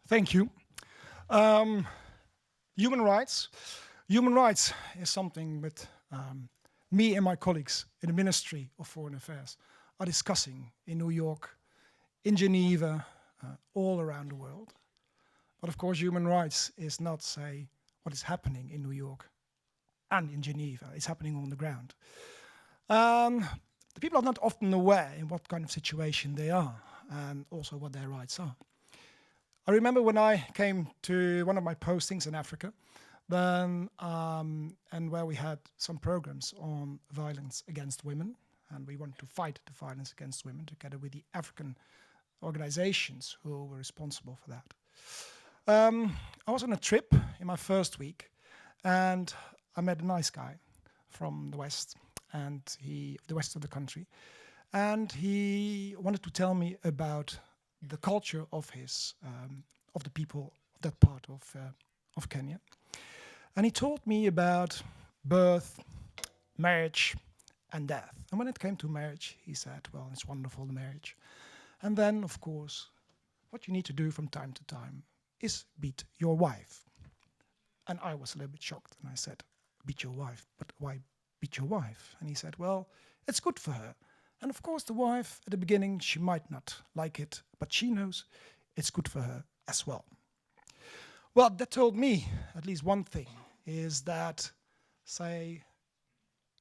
Thank you. Um, human rights. Human rights is something that me and my colleagues in the Ministry of Foreign Affairs are discussing in New York, in Geneva, all around the world. But of course, human rights is not, say, what is happening in New York and in Geneva. It's happening on the ground. The people are not often aware in what kind of situation they are and also what their rights are. I remember when I came to one of my postings in Africa, then and where we had some programs on violence against women, and we wanted to fight the violence against women together with the African organizations who were responsible for that. I was on a trip in my first week, and I met a nice guy from the West, and the west of the country, and he wanted to tell me about the culture of of the people of that part of Kenya. And he told me about birth, marriage, and death. And when it came to marriage, he said, well, it's wonderful, the marriage. And then, of course, what you need to do from time to time is beat your wife. And I was a little bit shocked, and I said, beat your wife? But why beat your wife? And he said, well, it's good for her. And of course, the wife, at the beginning, she might not like it, but she knows it's good for her as well. Well, that told me at least one thing, is that, say,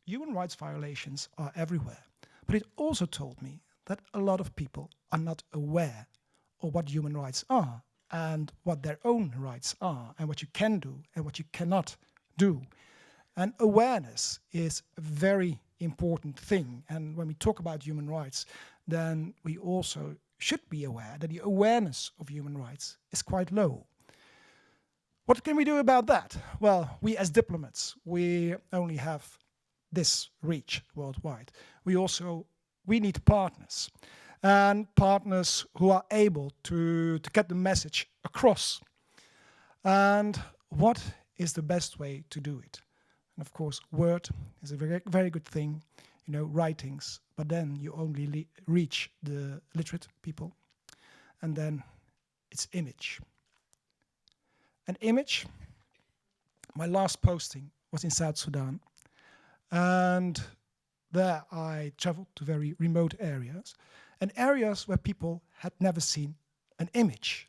human rights violations are everywhere. But it also told me that a lot of people are not aware of what human rights are and what their own rights are and what you can do and what you cannot do. And awareness is a very important thing. And when we talk about human rights, then we also should be aware that the awareness of human rights is quite low. What can we do about that? Well, we as diplomats, we only have this reach worldwide. We need partners, and partners who are able to get the message across. And what is the best way to do it? And of course, word is a very, very good thing, writings, but then you only reach the literate people. And then it's image. An image, my last posting was in South Sudan, and there I traveled to very remote areas, and areas where people had never seen an image,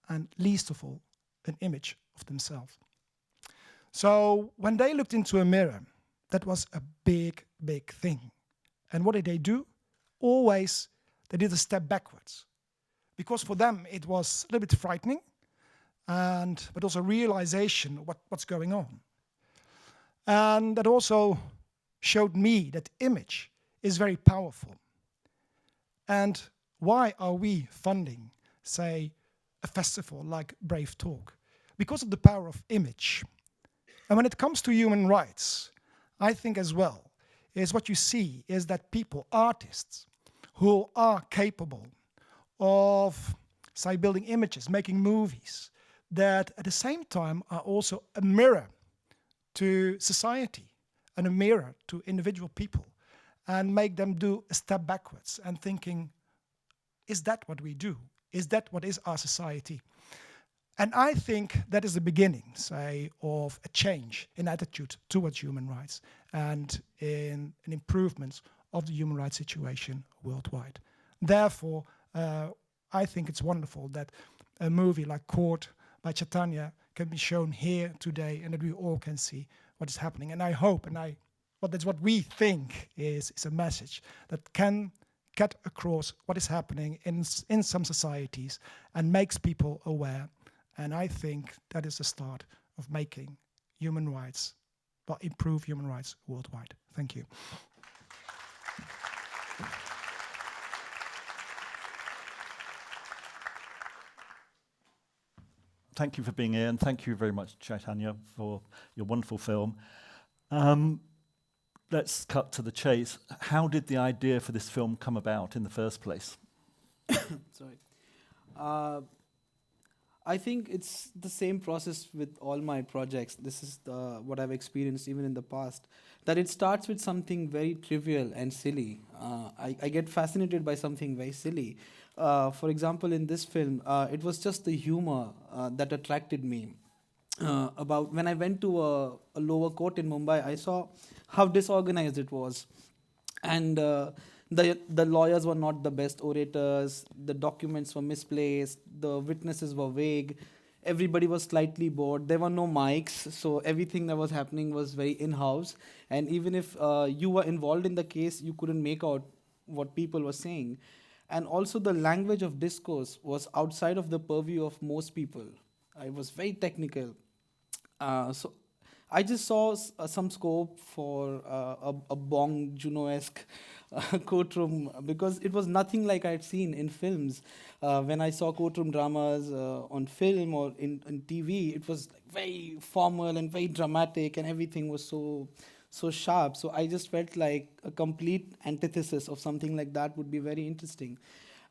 and least of all, an image of themselves. So when they looked into a mirror, that was a big, big thing. And what did they do? Always, they did a step backwards. Because for them, it was a little bit frightening, but also realization of what's going on. And that also showed me that image is very powerful. And why are we funding, say, a festival like Brave Talk? Because of the power of image. And when it comes to human rights, I think as well, is what you see is that people, artists, who are capable of, say, building images, making movies, that at the same time are also a mirror to society and a mirror to individual people, and make them do a step backwards and thinking, is that what we do? Is that what is our society? And I think that is the beginning, say, of a change in attitude towards human rights and in an improvement of the human rights situation worldwide. Therefore, I think it's wonderful that a movie like Court by Chaitanya can be shown here today, and that we all can see what is happening. And I hope, that's what we think is a message that can get across what is happening in some societies and makes people aware. And I think that is the start of making human rights, improve human rights worldwide. Thank you. Thank you for being here, and thank you very much, Chaitanya, for your wonderful film. Let's cut to the chase. How did the idea for this film come about in the first place? Sorry. I think it's the same process with all my projects. This is what I've experienced even in the past, that it starts with something very trivial and silly. I get fascinated by something very silly. For example, in this film, it was just the humor that attracted me. About when I went to a lower court in Mumbai, I saw how disorganized it was, and the lawyers were not the best orators. The documents were misplaced. The witnesses were vague. Everybody was slightly bored. There were no mics, so everything that was happening was very in-house. And even if you were involved in the case, you couldn't make out what people were saying. And also, the language of discourse was outside of the purview of most people. It was very technical. So I just saw some scope for a Bong Joon-ho-esque courtroom, because it was nothing like I'd seen in films. When I saw courtroom dramas on film or in TV, it was like very formal and very dramatic, and everything was so sharp. So I just felt like a complete antithesis of something like that would be very interesting.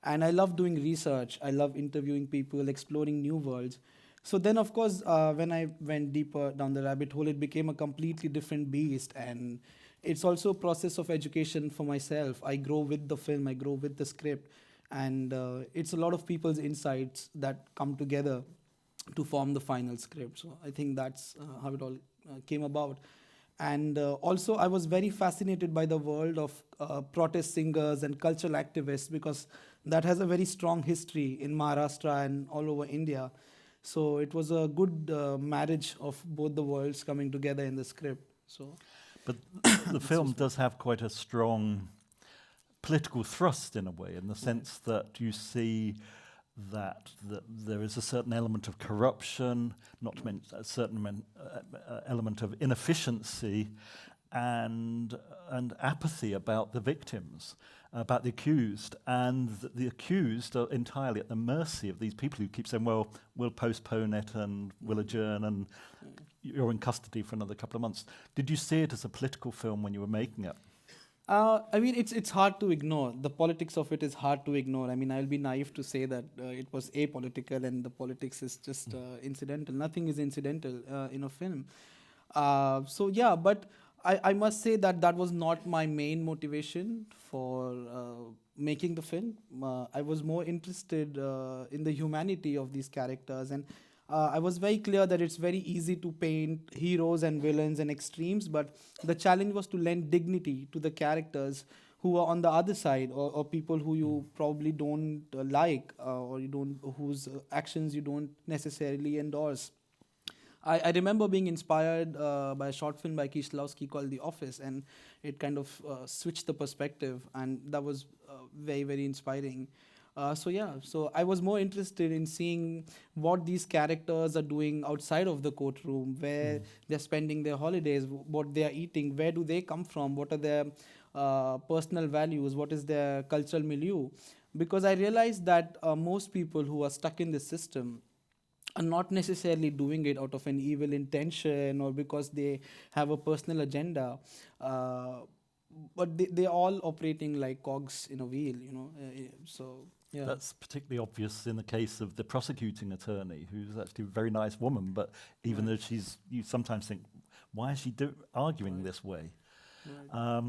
And I love doing research. I love interviewing people, exploring new worlds. So then, of course, when I went deeper down the rabbit hole, it became a completely different beast. And it's also a process of education for myself. I grow with the film, I grow with the script. And it's a lot of people's insights that come together to form the final script. So I think that's how it all came about. And also, I was very fascinated by the world of protest singers and cultural activists, because that has a very strong history in Maharashtra and all over India. So it was a good marriage of both the worlds coming together in the script. So, But the film does have quite a strong political thrust in a way, in the sense that you see that there is a certain element of corruption, not to mention a certain element of inefficiency and apathy about the victims, about the accused, and the accused are entirely at the mercy of these people who keep saying, well, we'll postpone it and we'll adjourn and you're in custody for another couple of months. Did you see it as a political film when you were making it? I mean, it's hard to ignore. The politics of it is hard to ignore. I mean, I'll be naive to say that it was apolitical and the politics is just incidental. Nothing is incidental in a film. So yeah, but I must say that that was not my main motivation for making the film. I was more interested in the humanity of these characters, and I was very clear that it's very easy to paint heroes and villains and extremes, but the challenge was to lend dignity to the characters who are on the other side, or people who you probably don't like, or you don't, whose actions you don't necessarily endorse. I remember being inspired by a short film by Kieślowski called The Office, and it kind of switched the perspective, and that was very, very inspiring. So I was more interested in seeing what these characters are doing outside of the courtroom, where they're spending their holidays, what they are eating, where do they come from, what are their personal values, what is their cultural milieu. Because I realized that most people who are stuck in this system are not necessarily doing it out of an evil intention or because they have a personal agenda, but they're all operating like cogs in a wheel, you know. So yeah. That's particularly obvious in the case of the prosecuting attorney, who's actually a very nice woman, but even though you sometimes think, why is she arguing this way? Right.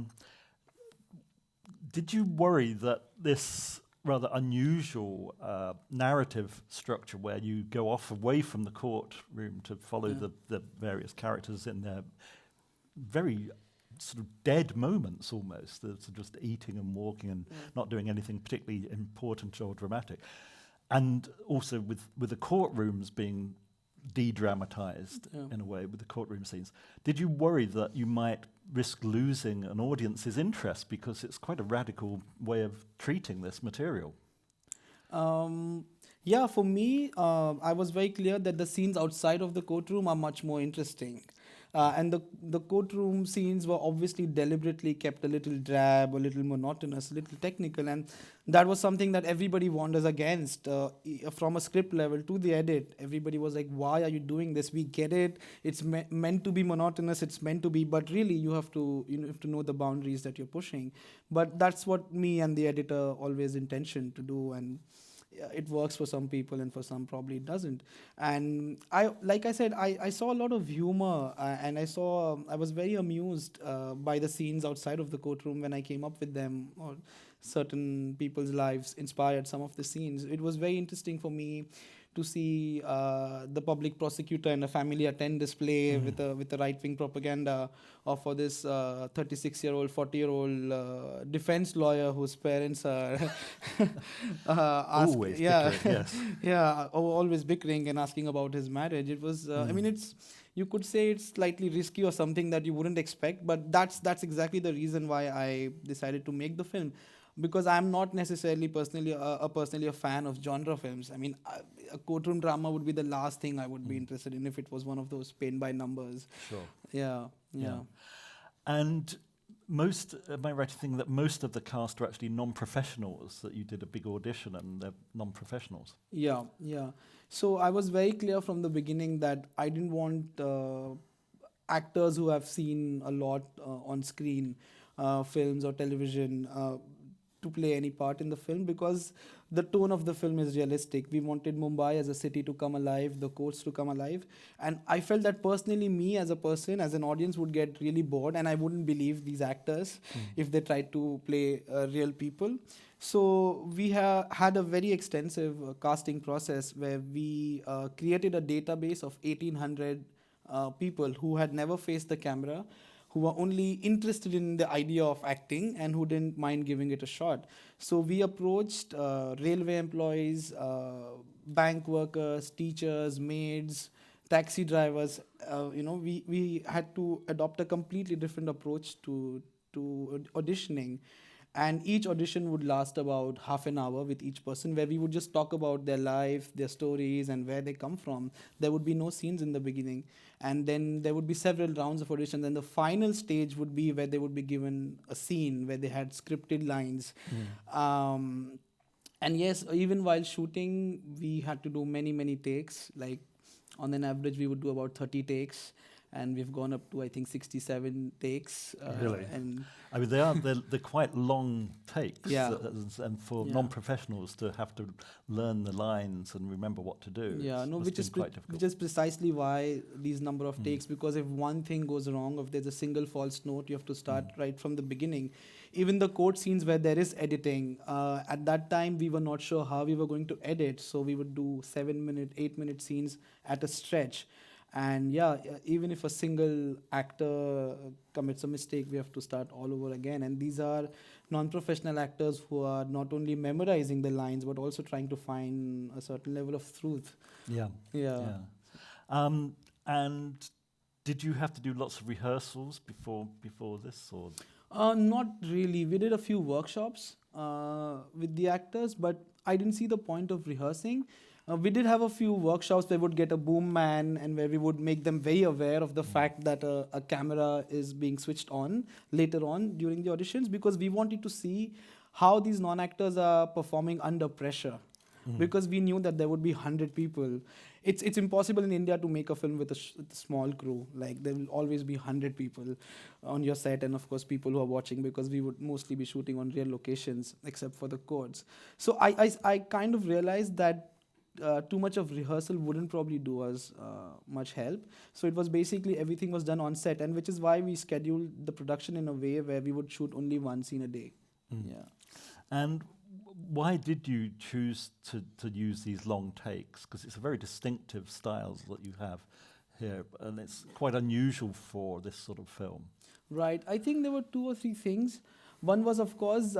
Did you worry that this rather unusual narrative structure, where you go off away from the courtroom to follow the various characters in their very sort of dead moments almost, they're just eating and walking and not doing anything particularly important or dramatic, and also with the courtrooms being de-dramatized in a way, with the courtroom scenes, did you worry that you might risk losing an audience's interest, because it's quite a radical way of treating this material? Yeah, for me, I was very clear that the scenes outside of the courtroom are much more interesting. And the courtroom scenes were obviously deliberately kept a little drab, a little monotonous, a little technical, and that was something that everybody wanders against. From a script level to the edit, everybody was like, why are you doing this? We get it. It's meant to be monotonous. It's meant to be, but really you have to know the boundaries that you're pushing. But that's what me and the editor always intention to do, and it works for some people and for some probably it doesn't. And like I said, I saw a lot of humor, and I was very amused by the scenes outside of the courtroom when I came up with them, or certain people's lives inspired some of the scenes. It was very interesting for me to see the public prosecutor and a family attend display with a right-wing propaganda, or for this 36-year-old, 40-year-old defense lawyer whose parents are Always bickering, yes. always bickering and asking about his marriage. It was, I mean, it's, you could say it's slightly risky or something that you wouldn't expect, but that's exactly the reason why I decided to make the film. Because I'm not necessarily personally a fan of genre films. I mean, a courtroom drama would be the last thing I would be interested in if it was one of those paint by numbers. Sure. Yeah. And am I right to think that most of the cast are actually non-professionals, that you did a big audition and they're non-professionals? Yeah. So I was very clear from the beginning that I didn't want actors who have seen a lot on screen, films or television, to play any part in the film, because the tone of the film is realistic. We wanted Mumbai as a city to come alive, the courts to come alive, and I felt that personally, me as a person, as an audience, would get really bored, and I wouldn't believe these actors if they tried to play real people. So we had a very extensive casting process where we created a database of 1,800 people who had never faced the camera, who were only interested in the idea of acting and who didn't mind giving it a shot. So we approached railway employees, bank workers, teachers, maids, taxi drivers. We had to adopt a completely different approach to auditioning. And each audition would last about half an hour with each person, where we would just talk about their life, their stories, and where they come from. There would be no scenes in the beginning. And then there would be several rounds of auditions. And the final stage would be where they would be given a scene where they had scripted lines. And yes, even while shooting, we had to do many, many takes. Like on an average, we would do about 30 takes. And we've gone up to, I think, 67 takes. Really? And I mean, they're quite long takes. Yeah. And for Yeah. non-professionals to have to learn the lines and remember what to do. Yeah, no, which is quite difficult. which is precisely why these number of takes, because if one thing goes wrong, if there's a single false note, you have to start right from the beginning. Even the court scenes where there is editing, at that time we were not sure how we were going to edit, so we would do 7-minute, 8-minute scenes at a stretch. And yeah, even if a single actor commits a mistake, we have to start all over again. And these are non-professional actors who are not only memorizing the lines, but also trying to find a certain level of truth. Yeah. And did you have to do lots of rehearsals before this, or? Not really. We did a few workshops with the actors, but I didn't see the point of rehearsing. We did have a few workshops where we would get a boom man and where we would make them very aware of the fact that a camera is being switched on later on during the auditions, because we wanted to see how these non-actors are performing under pressure. Because we knew that there would be 100 people. It's impossible in India to make a film with a small crew. Like, there will always be 100 people on your set, and of course people who are watching, because we would mostly be shooting on real locations except for the courts. So I kind of realized that too much of rehearsal wouldn't probably do us much help. So it was basically everything was done on set, and which is why we scheduled the production in a way where we would shoot only one scene a day. Yeah. And why did you choose to use these long takes? Because it's a very distinctive style that you have here, and it's quite unusual for this sort of film. Right. I think there were 2 or 3 things. One was, of course,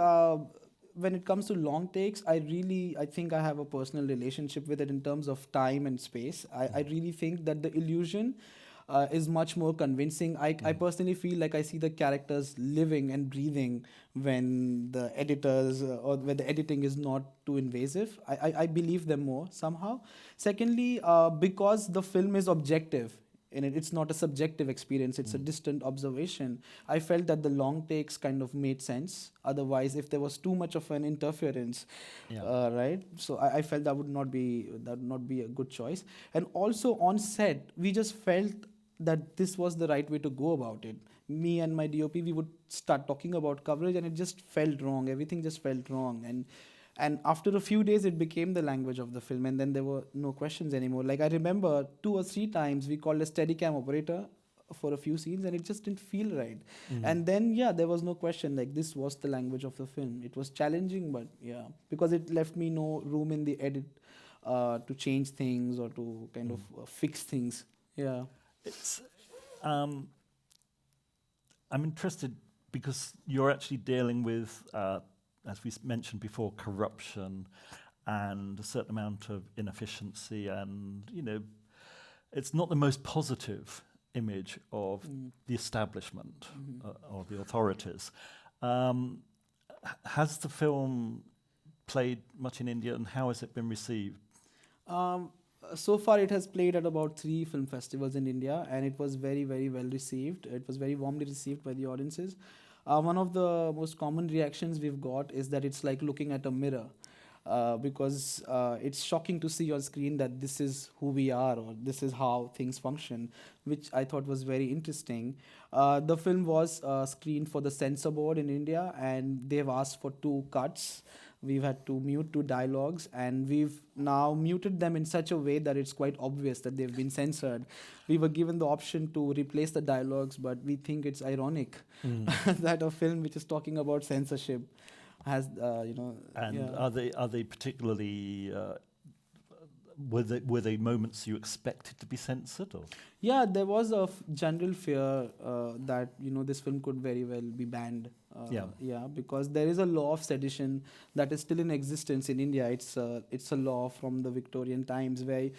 when it comes to long takes, I think I have a personal relationship with it in terms of time and space. I really think that the illusion is much more convincing. I personally feel like I see the characters living and breathing when the editors or when the editing is not too invasive. I believe them more somehow. Secondly, because the film is objective, in it. It's not a subjective experience, it's a distant observation. I felt that the long takes kind of made sense. Otherwise, if there was too much of an interference, right? So I felt that would not be a good choice. And also on set, we just felt that this was the right way to go about it. Me and my DOP, we would start talking about coverage, and it just felt wrong. Everything just felt wrong. And after a few days, it became the language of the film, and then there were no questions anymore. Like, I remember 2 or 3 times we called a Steadicam operator for a few scenes, and it just didn't feel right. And then there was no question, like this was the language of the film. It was challenging, but because it left me no room in the edit to change things or to kind of fix things. It's I'm interested because you're actually dealing with, as we mentioned before, corruption and a certain amount of inefficiency, and it's not the most positive image of the establishment or the authorities. Has the film played much in India, and how has it been received? So far, it has played at about 3 film festivals in India, and it was very, very well received. It was very warmly received by the audiences. One of the most common reactions we've got is that it's like looking at a mirror, because it's shocking to see on screen that this is who we are, or this is how things function, which I thought was very interesting. The film was screened for the censor board in India, and they've asked for 2 cuts. We've had to mute 2 dialogues, and we've now muted them in such a way that it's quite obvious that they've been censored. We were given the option to replace the dialogues, but we think it's ironic that a film which is talking about censorship has, And are they particularly? Were they moments you expected to be censored, or? Yeah, there was a general fear that this film could very well be banned. Because there is a law of sedition that is still in existence in India. It's a law from the Victorian times where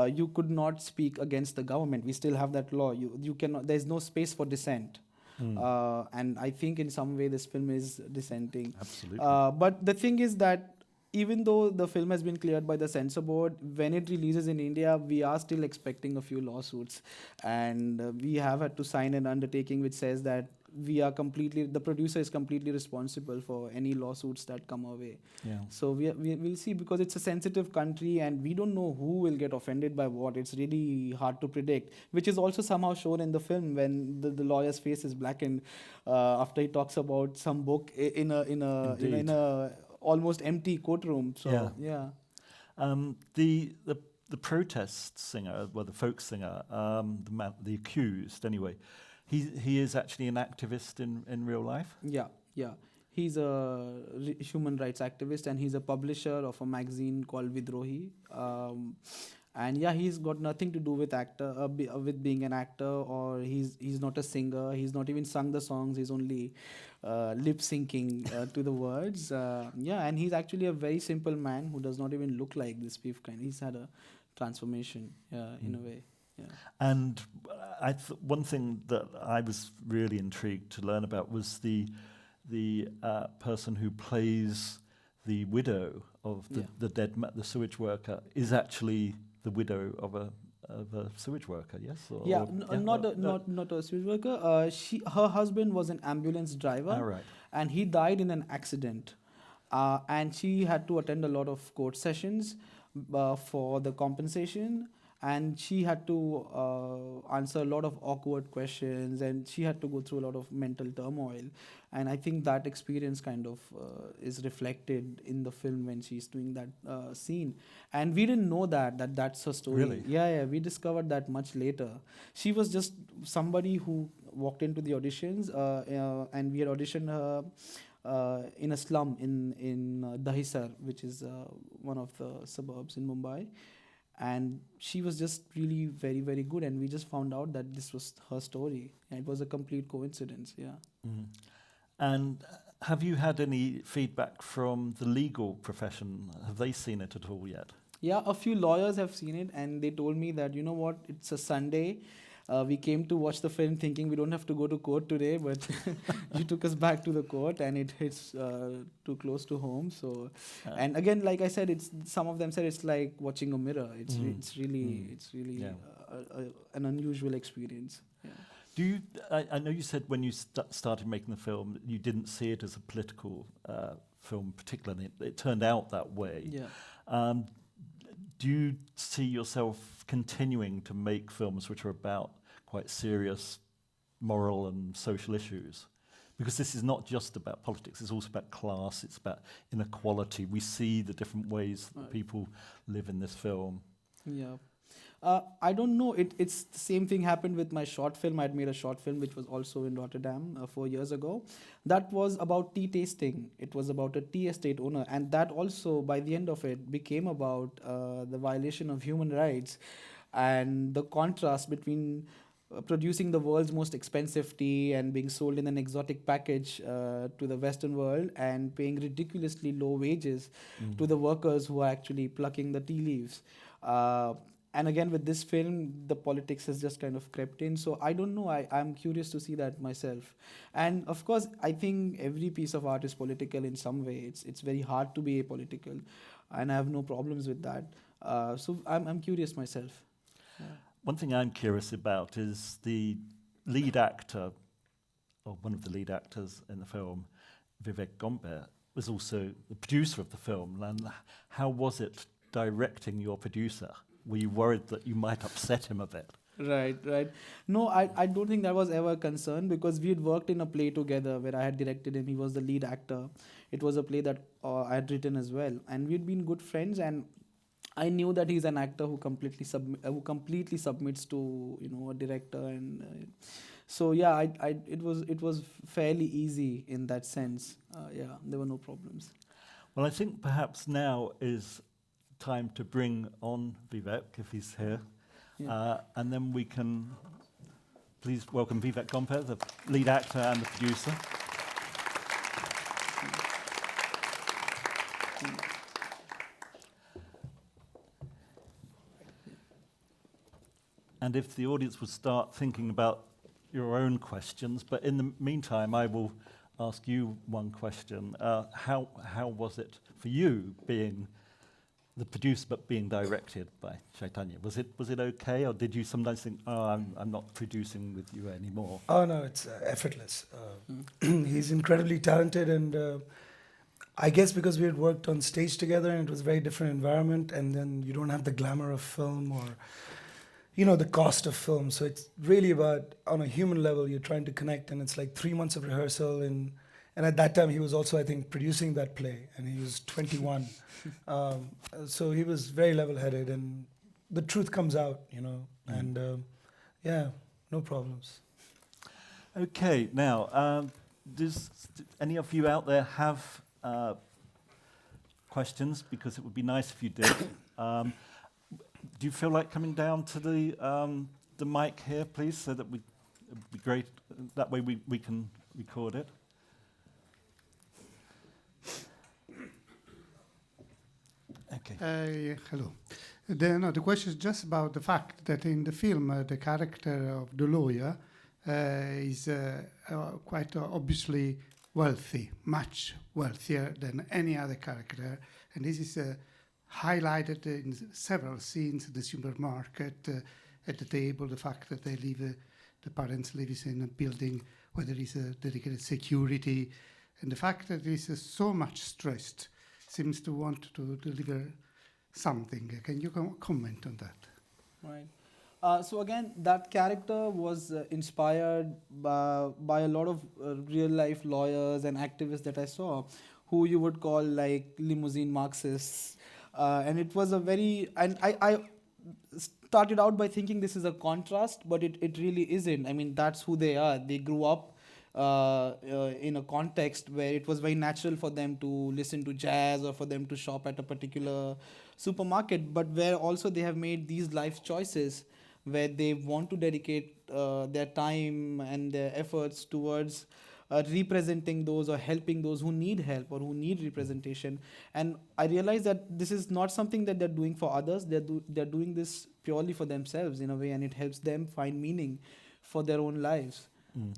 you could not speak against the government. We still have that law. You cannot. There's no space for dissent. And I think in some way this film is dissenting. Absolutely. But the thing is that even though the film has been cleared by the censor board, when it releases in India, we are still expecting a few lawsuits. And we have had to sign an undertaking which says that the producer is completely responsible for any lawsuits that come our way. So we'll see, because it's a sensitive country and we don't know who will get offended by what. It's really hard to predict, which is also somehow shown in the film when the lawyer's face is blackened after he talks about some book in a almost empty courtroom. So the protest singer, well, the folk singer, the accused anyway, he is actually an activist in real life. He's a human rights activist, and he's a publisher of a magazine called Vidrohi. And he's got nothing to do with with being an actor, or he's not a singer. He's not even sung the songs. He's only lip syncing to the words. And he's actually a very simple man who does not even look like this beef kind. He's had a transformation in a way. And one thing that I was really intrigued to learn about was the person who plays the widow of the the sewage worker is actually the widow of a sewage worker, yes? Not a sewage worker. Her husband was an ambulance driver, and he died in an accident. And she had to attend a lot of court sessions for the compensation. And she had to answer a lot of awkward questions, and she had to go through a lot of mental turmoil. And I think that experience kind of is reflected in the film when she's doing that scene. And we didn't know that's her story. Really? Yeah, we discovered that much later. She was just somebody who walked into the auditions, and we had auditioned her in a slum in Dahisar, which is one of the suburbs in Mumbai. And she was just really very, very good, and we just found out that this was her story, and it was a complete coincidence. And have you had any feedback from the legal profession? Have they seen it at all yet? Yeah, a few lawyers have seen it, and they told me that, it's a Sunday. We came to watch the film thinking we don't have to go to court today, but you took us back to the court, and it hits too close to home. So, and again, like I said, some of them said it's like watching a mirror. It's really an unusual experience. Do you? I know you said when you started making the film, you didn't see it as a political film, particularly. It turned out that way. Do you see yourself continuing to make films which are about quite serious moral and social issues? Because this is not just about politics, it's also about class, it's about inequality. We see the different ways that people live in this film. I don't know. It's the same thing happened with my short film. I'd made a short film which was also in Rotterdam 4 years ago. That was about tea tasting. It was about a tea estate owner, and that also, by the end of it, became about the violation of human rights and the contrast between producing the world's most expensive tea and being sold in an exotic package to the Western world and paying ridiculously low wages to the workers who are actually plucking the tea leaves. And again, with this film, the politics has just kind of crept in. So I don't know. I'm curious to see that myself. And of course, I think every piece of art is political in some way. It's very hard to be apolitical, and I have no problems with that. So I'm curious myself. One thing I'm curious about is the lead actor, or one of the lead actors in the film, Vivek Gomber, was also the producer of the film. And how was it directing your producer? Were you worried that you might upset him a bit? Right. No, I don't think that was ever a concern, because we had worked in a play together where I had directed him. He was the lead actor. It was a play that I had written as well, and we'd been good friends. And I knew that he's an actor who completely submits to a director, and so yeah, it was fairly easy in that sense. Yeah, there were no problems. Well, I think perhaps now is time to bring on Vivek, if he's here. Yeah. And then we can please welcome Vivek Gomber, the lead actor and the producer. And if the audience would start thinking about your own questions, but in the meantime, I will ask you one question. How was it for you being the producer but being directed by Chaitanya? Was it okay, or did you sometimes think, oh, I'm not producing with you anymore? Oh no, it's effortless. He's incredibly talented, and I guess because we had worked on stage together and it was a very different environment, and then you don't have the glamour of film or the cost of film. So it's really about, on a human level, you're trying to connect, and it's like 3 months of rehearsal, and at that time he was also, I think, producing that play, and he was 21. So he was very level-headed, and the truth comes out, and yeah, no problems. Okay, now, does any of you out there have questions? Because it would be nice if you did. Do you feel like coming down to the mic here, please, so that it would be great. That way we can record it. Okay. Hello. The question is just about the fact that in the film, the character of the lawyer is quite obviously wealthy, much wealthier than any other character. And this is highlighted in several scenes, the supermarket, at the table, the fact that the parents live in a building where there is a dedicated security, and the fact that it is so much stressed seems to want to deliver something. Can you comment on that? Right. So again, that character was inspired by a lot of real-life lawyers and activists that I saw, who you would call like limousine Marxists. And it was I started out by thinking this is a contrast, but it really isn't. I mean, that's who they are. They grew up in a context where it was very natural for them to listen to jazz or for them to shop at a particular supermarket, but where also they have made these life choices where they want to dedicate their time and their efforts towards representing those or helping those who need help or who need representation. And I realized that this is not something that they're doing for others. They're doing this purely for themselves in a way, and it helps them find meaning for their own lives.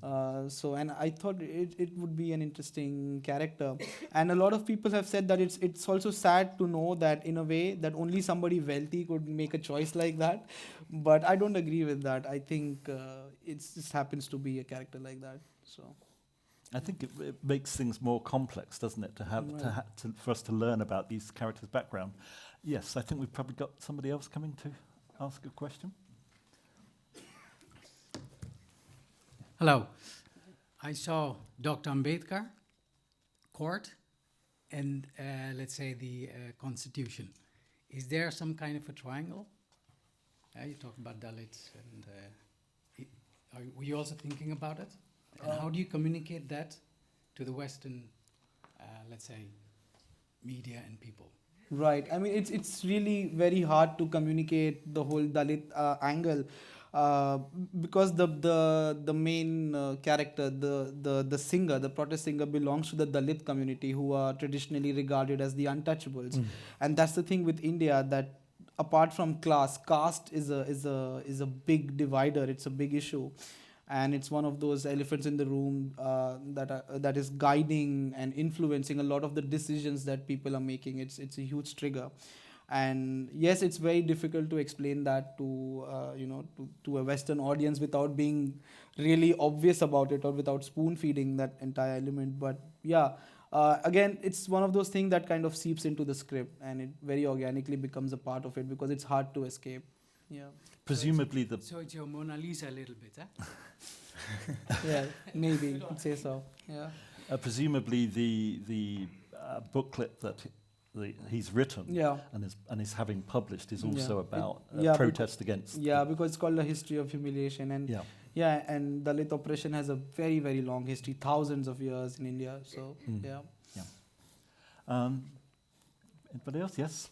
And I thought it would be an interesting character. And a lot of people have said that it's also sad to know that in a way that only somebody wealthy could make a choice like that. But I don't agree with that. I think it just happens to be a character like that. So I think it makes things more complex, doesn't it, for us to learn about these characters' background. Yes, I think we've probably got somebody else coming to ask a question. Hello. I saw Dr. Ambedkar, court, and let's say the Constitution. Is there some kind of a triangle? You talked about Dalits, and were you also thinking about it? And how do you communicate that to the Western, let's say, media and people? Right. I mean, it's really very hard to communicate the whole Dalit angle, because the main character, the singer, the protest singer, belongs to the Dalit community, who are traditionally regarded as the untouchables. And that's the thing with India, that apart from class, caste is a big divider. It's a big issue. And it's one of those elephants in the room that is guiding and influencing a lot of the decisions that people are making. It's a huge trigger, and yes, it's very difficult to explain that to to a Western audience without being really obvious about it, or without spoon feeding that entire element. But yeah, again, it's one of those things that kind of seeps into the script, and it very organically becomes a part of it, because it's hard to escape. Yeah. Presumably So it's your Mona Lisa a little bit, eh? Yeah, maybe you could say so. Yeah. presumably the booklet that he's written Yeah. and is having published is also Yeah. about yeah, protest against. Yeah, because it's called A History of Humiliation, and Yeah. and Dalit oppression has a very, very long history, thousands of years in India. So yeah. Anybody else? Yes.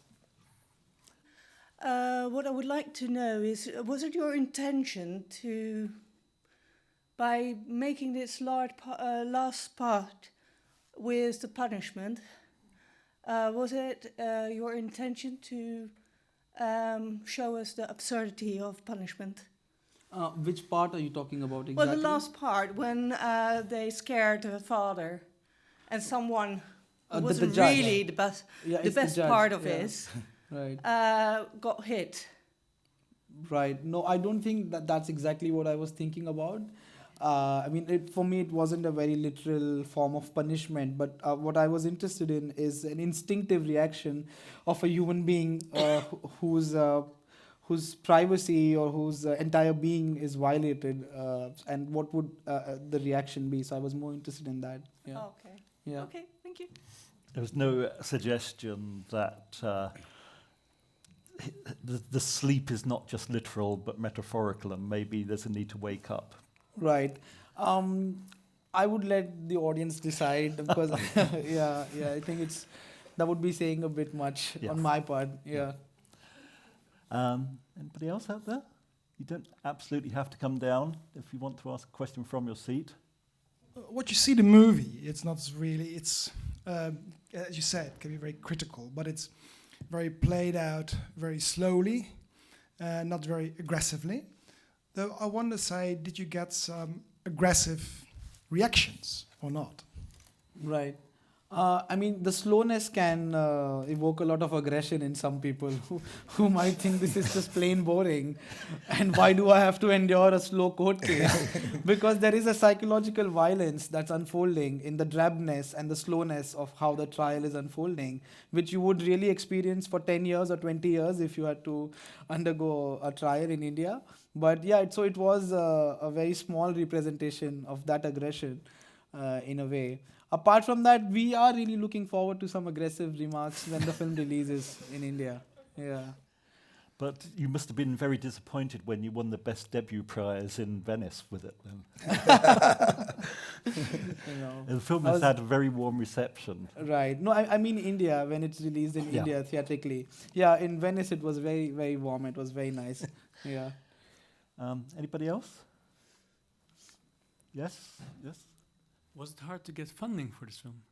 What I would like to know is, was it your intention to, by making this last part with the punishment, was it your intention to show us the absurdity of punishment? Which part are you talking about exactly? Well, the last part, when they scared the father, and someone who The wasn't judge. really the best, Yeah, the it's the best judge, part of yeah. it, Right. got hit. Right. No, I don't think that's exactly what I was thinking about. I mean, for me, it wasn't a very literal form of punishment, but what I was interested in is an instinctive reaction of a human being whose privacy or whose entire being is violated, and what would the reaction be. So I was more interested in that. Yeah. Okay. Yeah. Okay, thank you. There was no suggestion that the sleep is not just literal but metaphorical, and maybe there's a need to wake up. Right. I would let the audience decide, because yeah, I think that would be saying a bit much Yeah. on my part. Yeah. Anybody else out there? You don't absolutely have to come down if you want to ask a question from your seat. What you see the movie, it's not really, it's, as you said, it can be very critical, but it's very played out very slowly, not very aggressively. Though I want to say, did you get some aggressive reactions or not? Right. I mean, the slowness can evoke a lot of aggression in some people who might think this is just plain boring, and why do I have to endure a slow court case? Because there is a psychological violence that's unfolding in the drabness and the slowness of how the trial is unfolding, which you would really experience for 10 years or 20 years if you had to undergo a trial in India. But yeah, so it was a very small representation of that aggression in a way. Apart from that, we are really looking forward to some aggressive remarks when the film releases in India. Yeah. But you must have been very disappointed when you won the Best Debut Prize in Venice with it. Then. You know. The film has had a very warm reception. Right. No, I mean India, when it's released in Yeah. India theatrically. Yeah, in Venice it was very, very warm. It was very nice. Yeah. Anybody else? Yes? Yes? Was it hard to get funding for this film?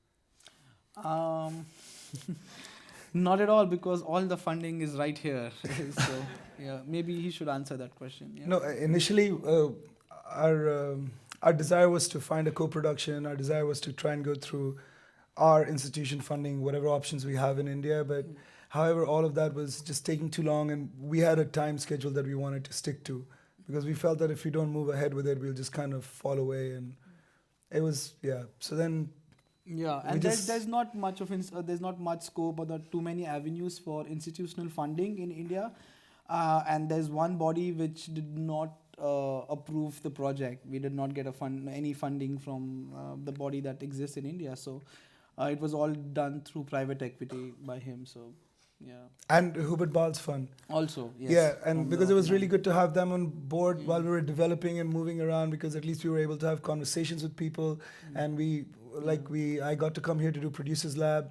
Not at all, because all the funding is right here. So yeah, maybe he should answer that question. Yeah. No, initially our desire was to find a co-production. Our desire was to try and go through our institution funding, whatever options we have in India. But however, all of that was just taking too long, and we had a time schedule that we wanted to stick to, because we felt that if we don't move ahead with it, we'll just kind of fall away. And it was, yeah. So then, yeah, and there's not much of there's not much scope or not too many avenues for institutional funding in India, and there's one body which did not approve the project. We did not get any funding from the body that exists in India. So it was all done through private equity by him. So Yeah. And Hubert Ball's fund. Also, yes. Yeah, and from because the it was really man. good to have them on board while we were developing and moving around, because at least we were able to have conversations with people, and I got to come here to do Producers Lab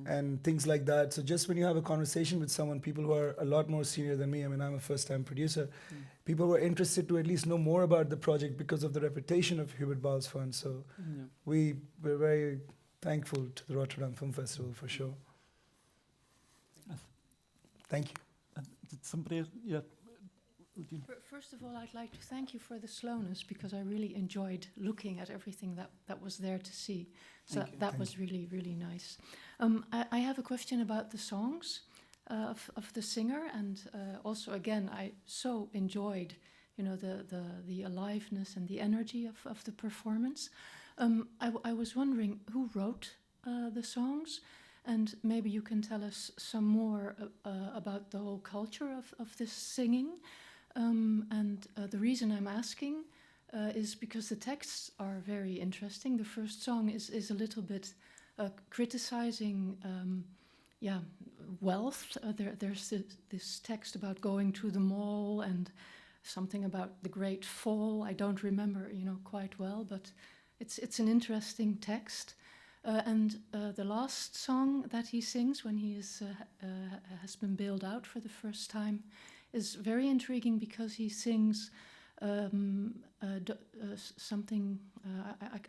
and things like that. So just when you have a conversation with someone, people who are a lot more senior than me, I mean, I'm a first-time producer, people were interested to at least know more about the project because of the reputation of Hubert Ball's fund. So we're very thankful to the Rotterdam Film Festival for sure. Thank you. Did somebody? Yeah. First of all, I'd like to thank you for the slowness, because I really enjoyed looking at everything that was there to see. So that was really, really nice. I have a question about the songs of the singer, and also again, I so enjoyed, the aliveness and the energy of the performance. I was wondering who wrote the songs. And maybe you can tell us some more about the whole culture of this singing. And the reason I'm asking is because the texts are very interesting. The first song is a little bit criticizing wealth. There's this text about going to the mall and something about the Great Fall. I don't remember, quite well, but it's an interesting text. And the last song that he sings when he has been bailed out for the first time is very intriguing, because he sings something,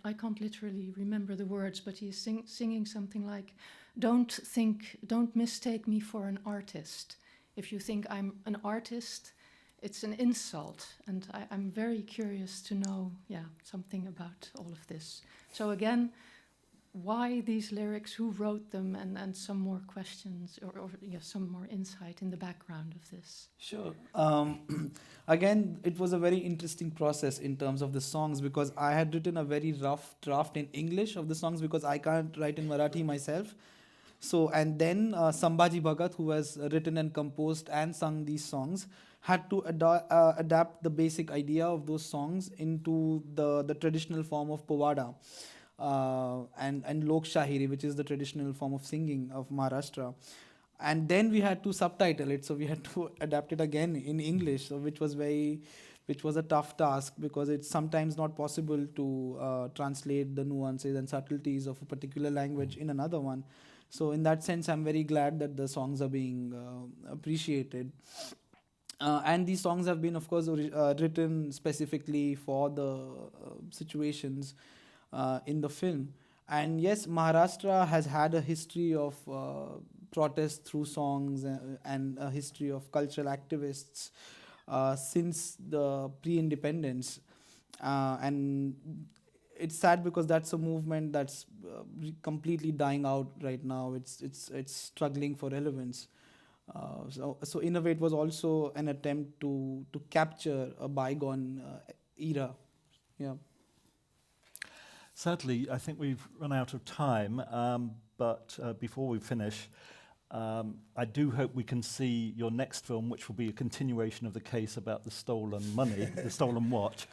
I can't literally remember the words, but he's singing something like, don't mistake me for an artist. If you think I'm an artist, it's an insult. And I'm very curious to know, something about all of this. So again, why these lyrics, who wrote them, and some more questions or some more insight in the background of this. Sure. Again, it was a very interesting process in terms of the songs, because I had written a very rough draft in English of the songs, because I can't write in Marathi myself. So, and then Sambhaji Bhagat, who has written and composed and sung these songs, had to adapt the basic idea of those songs into the traditional form of Povada. And Lok Shahiri, which is the traditional form of singing of Maharashtra. And then we had to subtitle it, so we had to adapt it again in English, so which was a tough task, because it's sometimes not possible to translate the nuances and subtleties of a particular language in another one. So in that sense, I'm very glad that the songs are being appreciated. And these songs have been, of course, written specifically for the situations in the film. And yes, Maharashtra has had a history of protest through songs and a history of cultural activists since the pre-independence. And it's sad, because that's a movement that's completely dying out right now. It's struggling for relevance. So in a way, it was also an attempt to capture a bygone era. Yeah. Sadly, I think we've run out of time, but before we finish, I do hope we can see your next film, which will be a continuation of the case about the stolen money, the stolen watch.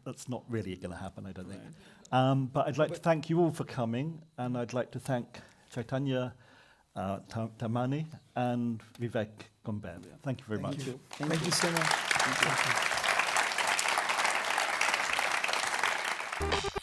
That's not really going to happen, I don't think. But I'd like to thank you all for coming, and I'd like to thank Chaitanya Tamhane and Vivek Gomber. Thank you very much. Thank you so much. Thank you.